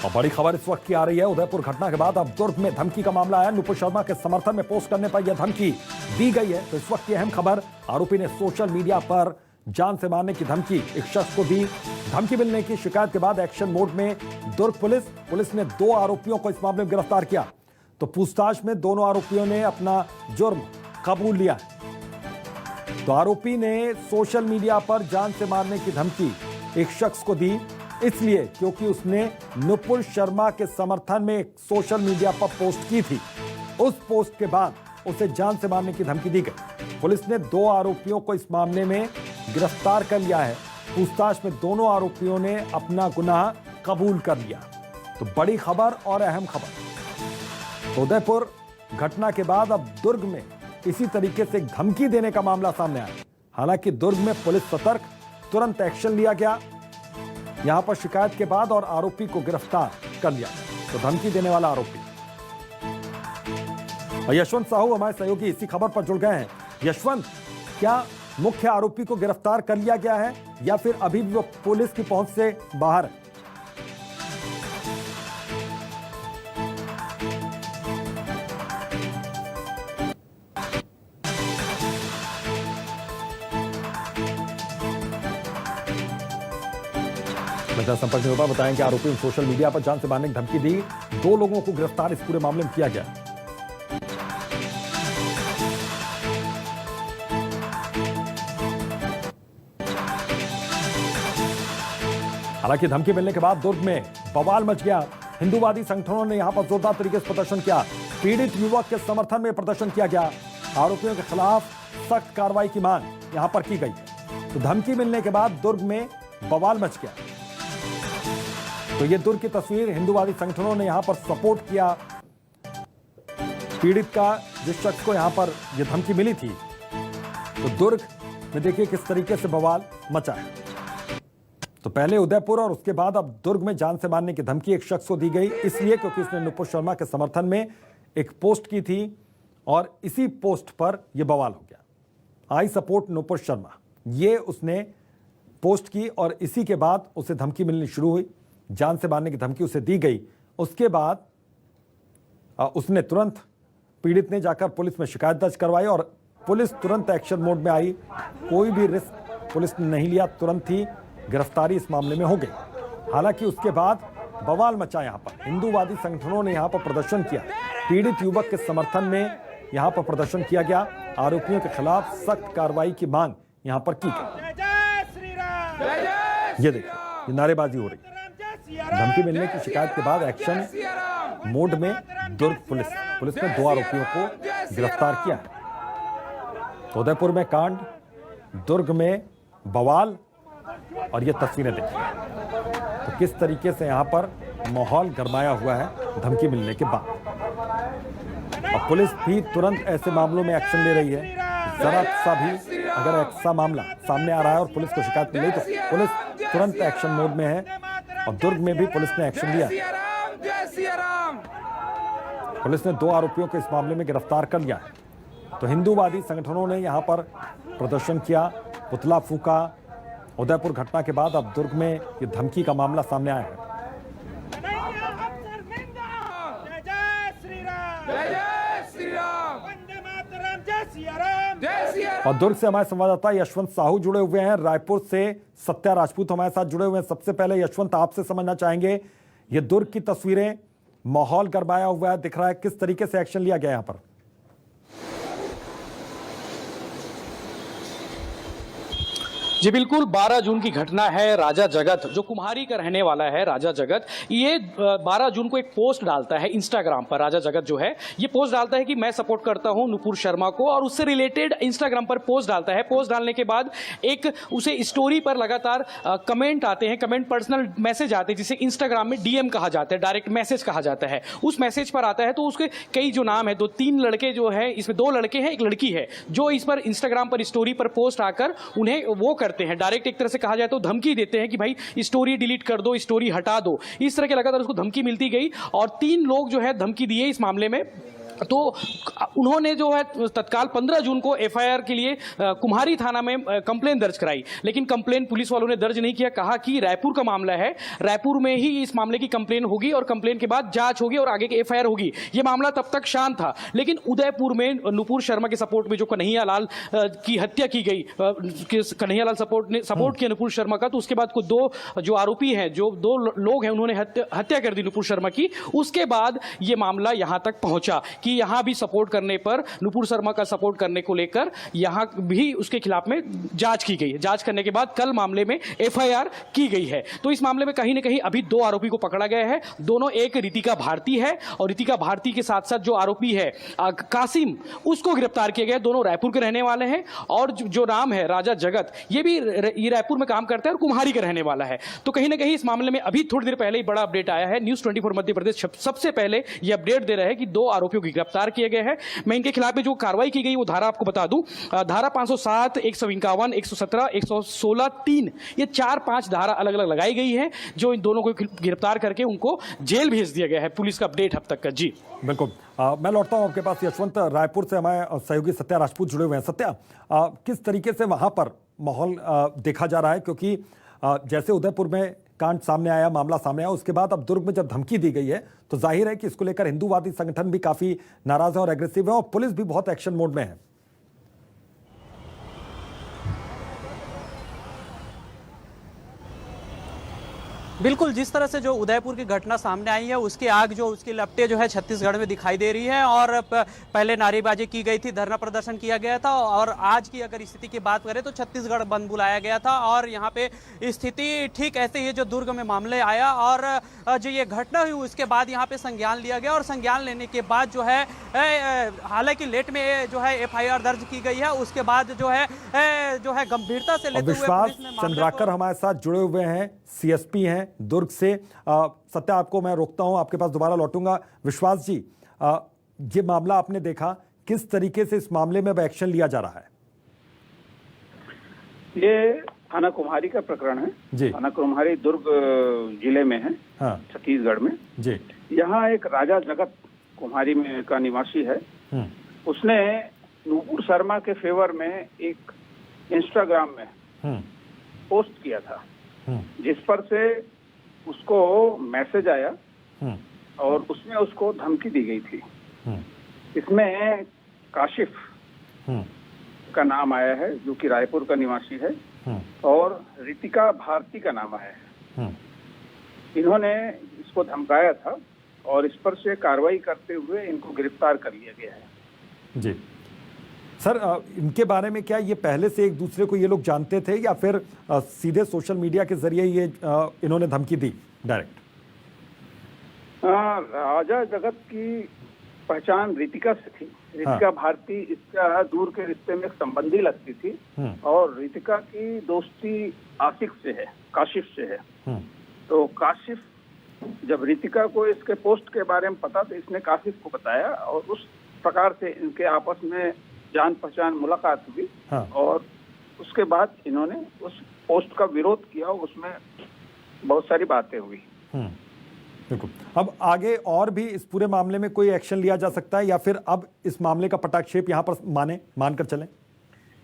और बड़ी खबर इस वक्त की आ रही है। उदयपुर घटना के बाद अब दुर्ग में धमकी का मामला आया। नुपुर शर्मा के समर्थन में पोस्ट करने पर यह धमकी दी गई है। तो इस वक्त की अहम खबर, आरोपी ने सोशल मीडिया पर जान से मारने की धमकी एक शख्स को दी। धमकी मिलने की शिकायत के बाद एक्शन मोड में दुर्ग पुलिस ने 2 आरोपियों को इस मामले में गिरफ्तार किया। तो पूछताछ में दोनों आरोपियों ने अपना जुर्म कबूल लिया। तो आरोपी ने सोशल मीडिया पर जान से मारने की धमकी एक शख्स को दी, इसलिए क्योंकि उसने नुपुर शर्मा के समर्थन में एक सोशल मीडिया पर पोस्ट की थी। उस पोस्ट के बाद उसे जान से मारने की धमकी दी गई। पुलिस ने 2 आरोपियों को इस मामले में गिरफ्तार कर लिया है। पूछताछ में दोनों आरोपियों ने अपना गुनाह कबूल कर लिया। तो बड़ी खबर और अहम खबर, तो उदयपुर घटना के बाद अब दुर्ग में इसी तरीके से एक धमकी देने का मामला सामने आया। हालांकि दुर्ग में पुलिस सतर्क, तुरंत एक्शन लिया गया यहां पर शिकायत के बाद और आरोपी को गिरफ्तार कर लिया। तो धमकी देने वाला आरोपी और यशवंत साहू हमारे सहयोगी इसी खबर पर जुड़ गए हैं। यशवंत, क्या मुख्य आरोपी को गिरफ्तार कर लिया गया है या फिर अभी भी वो पुलिस की पहुंच से बाहर है? संपर्क में होगा, बताएंगे आरोपी ने सोशल मीडिया पर जान से मारने की धमकी दी। 2 लोगों को गिरफ्तार इस पूरे मामले में किया गया। हालांकि धमकी मिलने के बाद दुर्ग में बवाल मच गया। हिंदूवादी संगठनों ने यहां पर जोरदार तरीके से प्रदर्शन किया। पीड़ित युवक के समर्थन में प्रदर्शन किया गया। आरोपियों के खिलाफ सख्त कार्रवाई की मांग यहां पर की गई। तो धमकी मिलने के बाद दुर्ग में बवाल मच गया। तो ये दुर्ग की तस्वीर, हिंदूवादी संगठनों ने यहां पर सपोर्ट किया पीड़ित का, जिस शख्स को यहां पर यह धमकी मिली थी। तो दुर्ग में देखिए किस तरीके से बवाल मचा है। तो पहले उदयपुर और उसके बाद अब दुर्ग में जान से मारने की धमकी एक शख्स को दी गई, इसलिए क्योंकि उसने नुपुर शर्मा के समर्थन में एक पोस्ट की थी और इसी पोस्ट पर यह बवाल हो गया। आई सपोर्ट नुपुर शर्मा, ये उसने पोस्ट की और इसी के बाद उसे धमकी मिलनी शुरू हुई। जान से मारने की धमकी उसे दी गई। उसके बाद उसने तुरंत, पीड़ित ने जाकर पुलिस में शिकायत दर्ज करवाई और पुलिस तुरंत एक्शन मोड में आई। कोई भी रिस्क पुलिस ने नहीं लिया, तुरंत ही गिरफ्तारी इस मामले में हो गई। हालांकि उसके बाद बवाल मचा। यहां पर हिंदूवादी संगठनों ने यहां पर प्रदर्शन किया। पीड़ित युवक के समर्थन में यहां पर प्रदर्शन किया गया। आरोपियों के खिलाफ सख्त कार्रवाई की मांग यहां पर की गई। ये देखिए, ये नारेबाजी हो रही है। धमकी मिलने की शिकायत के बाद एक्शन मोड में दुर्ग पुलिस ने 2 आरोपियों को गिरफ्तार किया है। तो उदयपुर में कांड, दुर्ग में बवाल और ये तस्वीरें देखिए। तो किस तरीके से यहां पर माहौल गरमाया हुआ है धमकी मिलने के बाद। और पुलिस भी तुरंत ऐसे मामलों में एक्शन ले रही है। जरा सा भी अगर ऐसा मामला सामने आ रहा है और पुलिस को शिकायत मिल रही तो पुलिस तुरंत एक्शन मोड में है। और दुर्ग में भी पुलिस ने एक्शन लिया। पुलिस ने 2 आरोपियों को इस मामले में गिरफ्तार कर लिया है। तो हिंदूवादी संगठनों ने यहां पर प्रदर्शन किया, पुतला फूंका। उदयपुर घटना के बाद अब दुर्ग में ये धमकी का मामला सामने आया है। और दुर्ग से हमारे संवाददाता यशवंत साहू जुड़े हुए हैं। रायपुर से सत्या राजपूत हमारे साथ जुड़े हुए हैं। सबसे पहले यशवंत, आपसे समझना चाहेंगे, ये दुर्ग की तस्वीरें, माहौल गरमाया हुआ है, दिख रहा है, किस तरीके से एक्शन लिया गया यहां पर? जी बिल्कुल, 12 जून की घटना है। राजा जगत, जो कुम्हारी का रहने वाला है, राजा जगत, ये 12 जून को एक पोस्ट डालता है इंस्टाग्राम पर। राजा जगत जो है ये पोस्ट डालता है कि मैं सपोर्ट करता हूं नुपुर शर्मा को, और उससे रिलेटेड इंस्टाग्राम पर पोस्ट डालता है। पोस्ट डालने के बाद एक उसे स्टोरी पर लगातार कमेंट आते हैं, कमेंट पर्सनल मैसेज आते हैं, जिसे इंस्टाग्राम में डीएम कहा जाता है, डायरेक्ट मैसेज कहा जाता है। उस मैसेज पर आता है तो उसके कई जो नाम है, 2-3 लड़के जो है, इसमें 2 लड़के हैं, 1 लड़की है, जो इस पर इंस्टाग्राम पर स्टोरी पर पोस्ट आकर उन्हें वो करते हैं, डायरेक्ट एक तरह से कहा जाए तो धमकी देते हैं कि भाई स्टोरी डिलीट कर दो, स्टोरी हटा दो। इस तरह के लगातार उसको धमकी मिलती गई और 3 लोग जो है धमकी दिए इस मामले में। तो उन्होंने जो है तत्काल 15 जून को एफआईआर के लिए कुम्हारी थाना में कंप्लेन दर्ज कराई, लेकिन कंप्लेन पुलिस वालों ने दर्ज नहीं किया। कहा कि रायपुर का मामला है, रायपुर में ही इस मामले की कंप्लेन होगी और कंप्लेन के बाद जांच होगी और आगे की एफआईआर होगी। यह मामला तब तक शांत था, लेकिन उदयपुर में नुपुर शर्मा के सपोर्ट में जो कन्हैया लाल की हत्या की गई, कन्हैया लाल सपोर्ट किया नुपुर शर्मा का, तो उसके बाद को दो जो आरोपी हैं, जो दो लोग हैं, उन्होंने हत्या कर दी नुपुर शर्मा की। उसके बाद यह मामला यहां तक पहुंचा कि यहां भी सपोर्ट करने पर, नुपुर शर्मा का सपोर्ट करने को लेकर यहां भी उसके खिलाफ में जांच की गई है। जांच करने के बाद कल मामले में एफआईआर की गई है। तो इस मामले में कहीं ना कहीं अभी दो आरोपी को पकड़ा गया है। दोनों, एक रितिका भारती है और रितिका भारती के साथ साथ जो आरोपी है कासिम, उसको गिरफ्तार किया गया। दोनों रायपुर के रहने वाले हैं और जो नाम है राजा जगत, ये भी रायपुर में काम करता है और कुम्हारी का रहने वाला है। तो कहीं ना कहीं इस मामले में अभी थोड़ी देर पहले ही बड़ा अपडेट आया है। न्यूज़ 24 मध्य प्रदेश सबसे पहले ये अपडेट दे रहा है कि दो आरोपियों को गिरफ्तार किए गए हैं। मैं इनके खिलाफ में जो कार्रवाई की गई वो धारा आपको बता दूं, धारा 507, 151, 117, 116, 3, ये 4-5 धारा अलग अलग लगाई गई है, जो इन दोनों को गिरफ्तार करके उनको जेल भेज दिया गया है। पुलिस का अपडेट अब तक का। जी बिल्कुल। मैं लौटता हूं आपके पास। यशवंत, रायपुर से हमारे सहयोगी सत्या राजपूत जुड़े हुए हैं। सत्या, किस तरीके से वहां पर माहौल देखा जा रहा है, क्योंकि जैसे उदयपुर में कांड सामने आया, मामला सामने आया, उसके बाद अब दुर्ग में जब धमकी दी गई है तो जाहिर है कि इसको लेकर हिंदूवादी संगठन भी काफी नाराज है और एग्रेसिव है और पुलिस भी बहुत एक्शन मोड में है। बिल्कुल, जिस तरह से जो उदयपुर की घटना सामने आई है, उसकी आग जो उसकी लपटें जो है छत्तीसगढ़ में दिखाई दे रही है। और पहले नारेबाजी की गई थी, धरना प्रदर्शन किया गया था, और आज की अगर स्थिति की बात करें तो छत्तीसगढ़ बंद बुलाया गया था। और यहाँ पे स्थिति ठीक ऐसे ही जो दुर्ग में मामले आया और जो ये घटना हुई उसके बाद यहाँ पे संज्ञान लिया गया, और संज्ञान लेने के बाद जो है हालांकि लेट में जो है एफआईआर दर्ज की गई है। उसके बाद जो है गंभीरता से लेते हुए विश्वास चंद्राकर हमारे साथ जुड़े हुए हैं, सीएसपी हैं दुर्ग से। सत्या, आपको मैं रोकता हूं, आपके पास दोबारा लौटूंगा। विश्वास जी, ये मामला आपने देखा, किस तरीके से इस मामले में एक्शन लिया जा रहा है? ये थाना कुम्हारी का प्रकरण है जी। थाना कुम्हारी दुर्ग जिले में है, हाँ। छत्तीसगढ़ में जी। यहाँ एक राजा जगत कुम्हारी में का निवासी है। उसने नुपुर शर्मा के फेवर में एक इंस्टाग्राम में पोस्ट किया था, जिस पर से उसको मैसेज आया और उसमें उसको धमकी दी गई थी। इसमें काशिफ का नाम आया है, जो कि रायपुर का निवासी है, और रितिका भारती का नाम आया है। इन्होंने इसको धमकाया था और इस पर से कार्रवाई करते हुए इनको गिरफ्तार कर लिया गया है। जी सर, इनके बारे में क्या ये पहले से एक दूसरे को ये लोग जानते थे या फिर सीधे सोशल मीडिया के जरिए ये इन्होंने धमकी दी डायरेक्ट? राजा जगत की पहचान रितिका से थी। रितिका भारती इसका दूर के रिश्ते में संबंधी लगती थी, और रितिका की दोस्ती आशिक से है, काशिफ से है। तो काशिफ, जब रितिका को इसके पोस्ट के बारे में पता, तो इसने काशिफ को बताया और उस प्रकार से इनके आपस में जान पहचान मुलाकात हुई। हाँ। और उसके बाद इन्होंने उस पोस्ट का विरोध किया और उसमें बहुत सारी बातें हुई। बिल्कुल। अब आगे और भी इस पूरे मामले में कोई एक्शन लिया जा सकता है या फिर अब इस मामले का पटाक्षेप यहाँ पर मानकर चलें?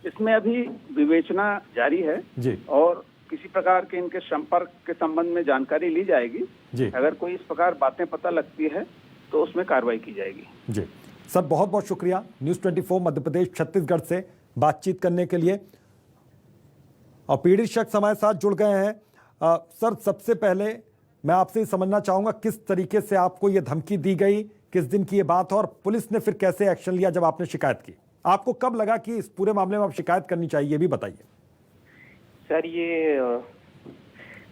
इसमें अभी विवेचना जारी है जी। और किसी प्रकार के इनके संपर्क के संबंध में जानकारी ली जाएगी जी। अगर कोई इस प्रकार बातें पता लगती है तो उसमें कार्रवाई की जाएगी जी। सर, बहुत बहुत शुक्रिया न्यूज़ 24 मध्य प्रदेश छत्तीसगढ़ से बातचीत करने के लिए। और पीड़ित शख्स हमारे साथ जुड़ गए हैं। सर, सबसे पहले मैं आपसे ही समझना चाहूंगा, किस तरीके से आपको ये धमकी दी गई, किस दिन की ये बात है और पुलिस ने फिर कैसे एक्शन लिया जब आपने शिकायत की? आपको कब लगा कि इस पूरे मामले में आप शिकायत करनी चाहिए, ये भी बताइए। सर, ये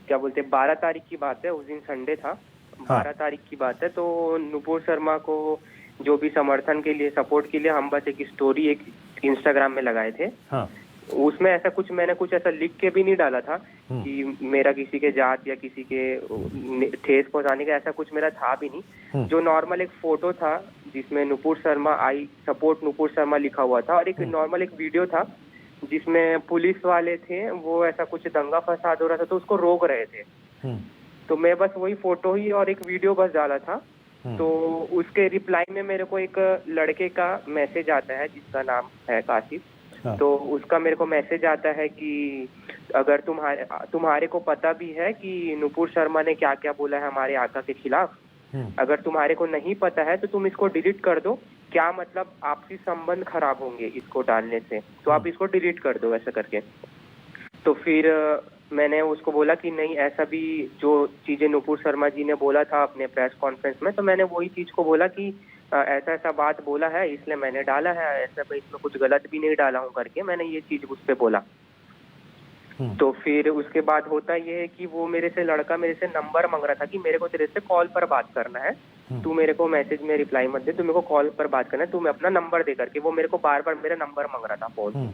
क्या बोलते हैं, 12 तारीख की बात है, उस दिन संडे था। 12 तारीख की बात है। तो नुपुर शर्मा को जो भी समर्थन के लिए, सपोर्ट के लिए हम बस एक स्टोरी एक इंस्टाग्राम में लगाए थे। हाँ। उसमें ऐसा कुछ मैंने कुछ ऐसा लिख के भी नहीं डाला था कि मेरा किसी के जात या किसी के ठेस पहुंचाने का, ऐसा कुछ मेरा था भी नहीं। जो नॉर्मल एक फोटो था जिसमें नुपुर शर्मा आई सपोर्ट नुपुर शर्मा लिखा हुआ था, और एक नॉर्मल एक वीडियो था जिसमें पुलिस वाले थे, वो ऐसा कुछ दंगा फसाद हो रहा था तो उसको रोक रहे थे। तो मैं बस वही फोटो ही और एक वीडियो बस डाला था तो उसके रिप्लाई में मेरे को एक लड़के का मैसेज आता है जिसका नाम है काशिफ। तो उसका मेरे को मैसेज आता है कि अगर तुम्हारे को पता भी है कि नुपुर शर्मा ने क्या क्या बोला है हमारे आका के खिलाफ, अगर तुम्हारे को नहीं पता है तो तुम इसको डिलीट कर दो। क्या मतलब आपसी संबंध खराब होंगे इसको डालने से, तो आप इसको डिलीट कर दो ऐसा करके। तो फिर मैंने उसको बोला कि नहीं, ऐसा भी जो चीजें नुपुर शर्मा जी ने बोला था अपने प्रेस कॉन्फ्रेंस में, तो मैंने वही चीज को बोला कि ऐसा ऐसा बात बोला है इसलिए मैंने डाला है, ऐसा मैं इसमें कुछ गलत भी नहीं डाला हूँ करके मैंने ये चीज उस पे बोला। तो फिर उसके बाद होता ये है कि वो लड़का मेरे से नंबर मांग रहा था कि मेरे को तेरे से कॉल पर बात करना है, तू मेरे को मैसेज में रिप्लाई मत दे, तू मेरे को कॉल पर बात करना है, तू अपना नंबर दे करके। वो मेरे को बार बार मेरा नंबर मांग रहा था फोन।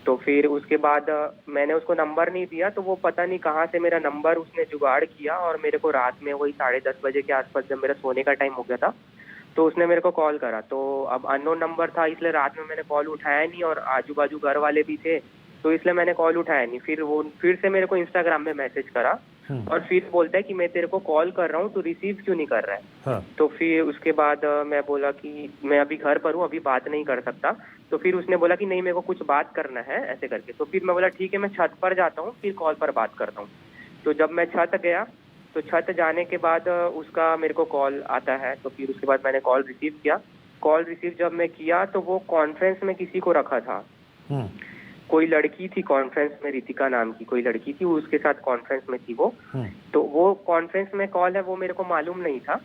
तो फिर उसके बाद मैंने उसको नंबर नहीं दिया, तो वो पता नहीं कहाँ से मेरा नंबर उसने जुगाड़ किया और मेरे को रात में वही 10:30 बजे के आसपास जब मेरा सोने का टाइम हो गया था तो उसने मेरे को कॉल करा। तो अब अननोन नंबर था इसलिए रात में मैंने कॉल उठाया नहीं और आजू बाजू घर वाले भी थे तो इसलिए मैंने कॉल उठाया नहीं। फिर वो फिर से मेरे को इंस्टाग्राम में मैसेज करा और फिर बोलता है कि मैं तेरे को कॉल कर रहा हूँ, तू रिसीव क्यों नहीं कर रहा है। हाँ। तो फिर उसके बाद मैं बोला कि मैं अभी घर पर हूँ, अभी बात नहीं कर सकता। तो फिर उसने बोला कि नहीं मेरे को कुछ बात करना है ऐसे करके। तो फिर मैं बोला ठीक है मैं छत पर जाता हूँ, फिर कॉल पर बात करता हूँ। तो जब मैं छत गया तो छत जाने के बाद उसका मेरे को कॉल आता है। तो फिर उसके बाद मैंने कॉल रिसीव किया। कॉल रिसीव जब मैं किया तो वो कॉन्फ्रेंस में किसी को रखा था, कोई लड़की थी कॉन्फ्रेंस में, रितिका नाम की कोई लड़की थी, उसके साथ कॉन्फ्रेंस में थी वो। तो वो कॉन्फ्रेंस में कॉल है वो मेरे को मालूम नहीं था।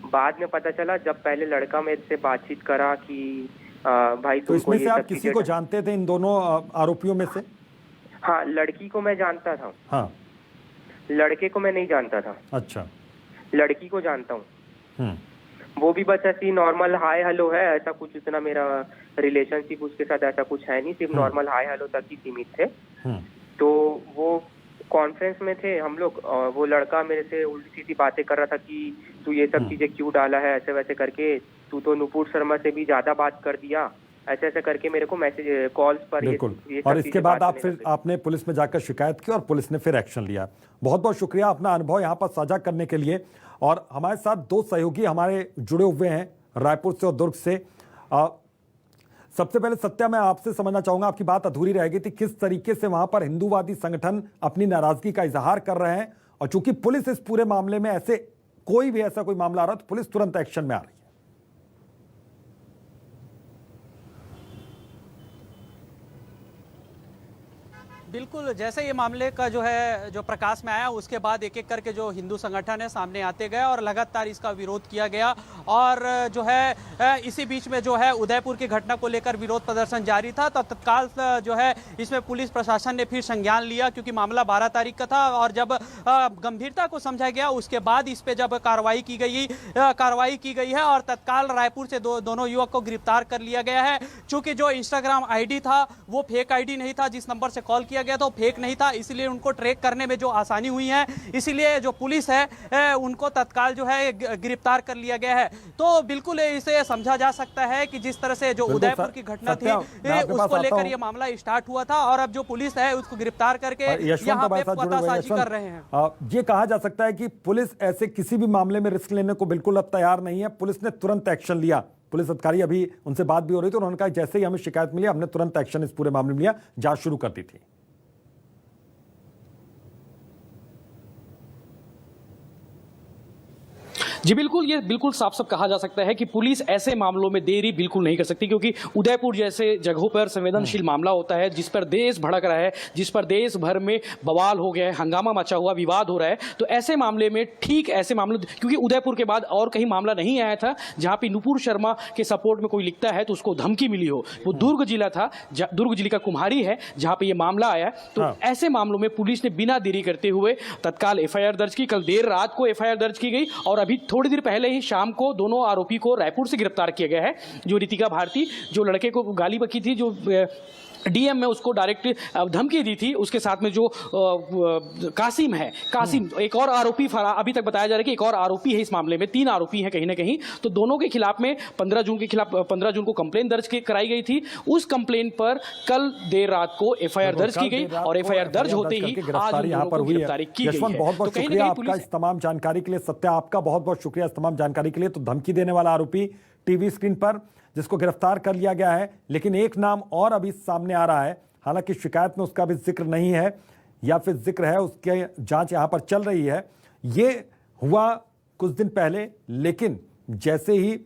बाद में पता चला जब पहले लड़का मेरे से बातचीत करा कि भाई तो इसमें से आप किसी को जानते थे इन दोनों आरोपियों में से? हाँ, लड़की को मैं जानता था। हाँ, लड़के को मैं नहीं जानता था। अच्छा, लड़की को जानता हूँ। वो भी बस ऐसी नॉर्मल हाय हेलो है, ऐसा कुछ इतना मेरा रिलेशनशिप उसके साथ ऐसा कुछ है नहीं, सिर्फ नॉर्मल हाय हेलो तक ही सीमित थे। तो वो कॉन्फ्रेंस में थे हम लोग, वो लड़का मेरे से उल्टी सीधी बातें कर रहा था कि तू ये सब चीजें क्यों डाला है ऐसे वैसे करके, तू तो नुपुर शर्मा से भी ज्यादा बात कर दिया, ऐसे ऐसे करके मेरे को मैसेज कॉल्स पर ये और इसके बाद आपने पुलिस में जाकर शिकायत की और पुलिस ने फिर एक्शन लिया। बहुत बहुत शुक्रिया अपना अनुभव यहाँ पर साझा करने के लिए। और हमारे साथ दो सहयोगी हमारे जुड़े हुए हैं रायपुर से और दुर्ग से। सबसे पहले सत्या, मैं आपसे समझना चाहूंगा, आपकी बात अधूरी रह गई थी, किस तरीके से वहां पर हिंदूवादी संगठन अपनी नाराजगी का इजहार कर रहे हैं और चूंकि पुलिस इस पूरे मामले में कोई मामला आ रहा तो पुलिस तुरंत एक्शन में आ रही है। बिल्कुल, जैसे ये मामले का जो प्रकाश में आया उसके बाद एक एक करके जो हिंदू संगठन है सामने आते गए और लगातार इसका विरोध किया गया। और जो है इसी बीच में जो है उदयपुर की घटना को लेकर विरोध प्रदर्शन जारी था। तो तत्काल जो है इसमें पुलिस प्रशासन ने फिर संज्ञान लिया क्योंकि मामला 12 तारीख का था और जब गंभीरता को समझा गया उसके बाद इस पे जब कार्रवाई की गई है और तत्काल रायपुर से दोनों युवक को गिरफ्तार कर लिया गया है। चूंकि जो इंस्टाग्राम आईडी था वो फेक आईडी नहीं था, जिस नंबर से कॉल किया गया तो फेक नहीं था, इसलिए उनको ट्रैक करने में जो आसानी हुई है, इसलिए जो पुलिस है उनको तत्काल जो है गिरफ्तार कर लिया गया है। तो बिल्कुल इसे समझा जा सकता है कि जिस तरह से जो उदयपुर की घटना थी उसको लेकर ये मामला स्टार्ट हुआ था और अब जो पुलिस है उसको गिरफ्तार करके यहाँ पे पतासाजी कर रहे हैं। ये कहा जा सकता है कि पुलिस ऐसे किसी भी मामले में रिस्क लेने को बिल्कुल अब तैयार नहीं है। पुलिस ने तुरंत एक्शन लिया। पुलिस अधिकारी, अभी उनसे बात भी हो रही थी, उन्होंने कहा जैसे ही हमें शिकायत मिली हमने तुरंत एक्शन इस पूरे मामले में लिया, जांच शुरू कर दी थी। जी बिल्कुल, ये बिल्कुल साफ साफ कहा जा सकता है कि पुलिस ऐसे मामलों में देरी बिल्कुल नहीं कर सकती क्योंकि उदयपुर जैसे जगहों पर संवेदनशील मामला होता है जिस पर देश भड़क रहा है, जिस पर देश भर में बवाल हो गया है, हंगामा मचा हुआ, विवाद हो रहा है। तो ऐसे मामले में ऐसे मामले, क्योंकि उदयपुर के बाद और कहीं मामला नहीं आया था जहां पर नुपुर शर्मा के सपोर्ट में कोई लिखता है तो उसको धमकी मिली हो। वो दुर्ग जिला था, दुर्ग जिले का कुम्हारी है जहां पर यह मामला आया। तो ऐसे मामलों में पुलिस ने बिना देरी करते हुए तत्काल एफआईआर दर्ज की। कल देर रात को एफआईआर दर्ज की गई और अभी थोड़ी देर पहले ही शाम को दोनों आरोपी को रायपुर से गिरफ्तार किया गया है। जो रितिका भारती, जो लड़के को गाली बकी थी, जो डीएम में उसको डायरेक्ट धमकी दी थी, उसके साथ में जो कासिम है, एक और आरोपी अभी तक बताया जा रहा है कि एक और आरोपी है इस मामले में। 3 आरोपी हैं कहीं ना कहीं। तो दोनों के खिलाफ में 15 जून को कंप्लेन दर्ज कराई गई थी। उस कंप्लेन पर कल देर रात को एफआईआर दर्ज की गई और एफआईआर दर्ज होते ही आज यहाँ पर हुई है। यशवंत, बहुत बहुत शुक्रिया आपका इस तमाम जानकारी के लिए। सत्या, आपका बहुत बहुत शुक्रिया इस तमाम जानकारी के लिए। तो धमकी देने वाला आरोपी टीवी स्क्रीन पर, जिसको गिरफ्तार कर लिया गया है, लेकिन एक नाम और अभी सामने आ रहा है। हालांकि शिकायत में उसका भी जिक्र नहीं है, या फिर जिक्र है, उसके जांच यहां पर चल रही है। ये हुआ कुछ दिन पहले, लेकिन जैसे ही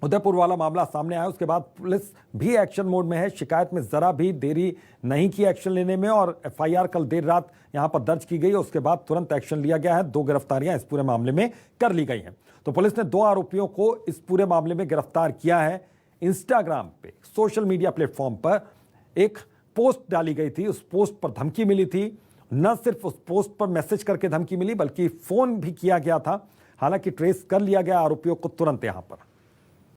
उदयपुर वाला मामला सामने आया उसके बाद पुलिस भी एक्शन मोड में है। शिकायत में जरा भी देरी नहीं की एक्शन लेने में, और एफआईआर कल देर रात यहां पर दर्ज की गई। उसके बाद तुरंत एक्शन लिया गया है। 2 गिरफ्तारियां इस पूरे मामले में कर ली गई हैं। तो पुलिस ने 2 आरोपियों को इस पूरे मामले में गिरफ्तार किया है। इंस्टाग्राम पे, सोशल मीडिया प्लेटफॉर्म पर एक पोस्ट डाली गई थी, उस पोस्ट पर धमकी मिली थी। न सिर्फ उस पोस्ट पर मैसेज करके धमकी मिली, बल्कि फोन भी किया गया था। हालांकि ट्रेस कर लिया गया आरोपियों को तुरंत यहां पर।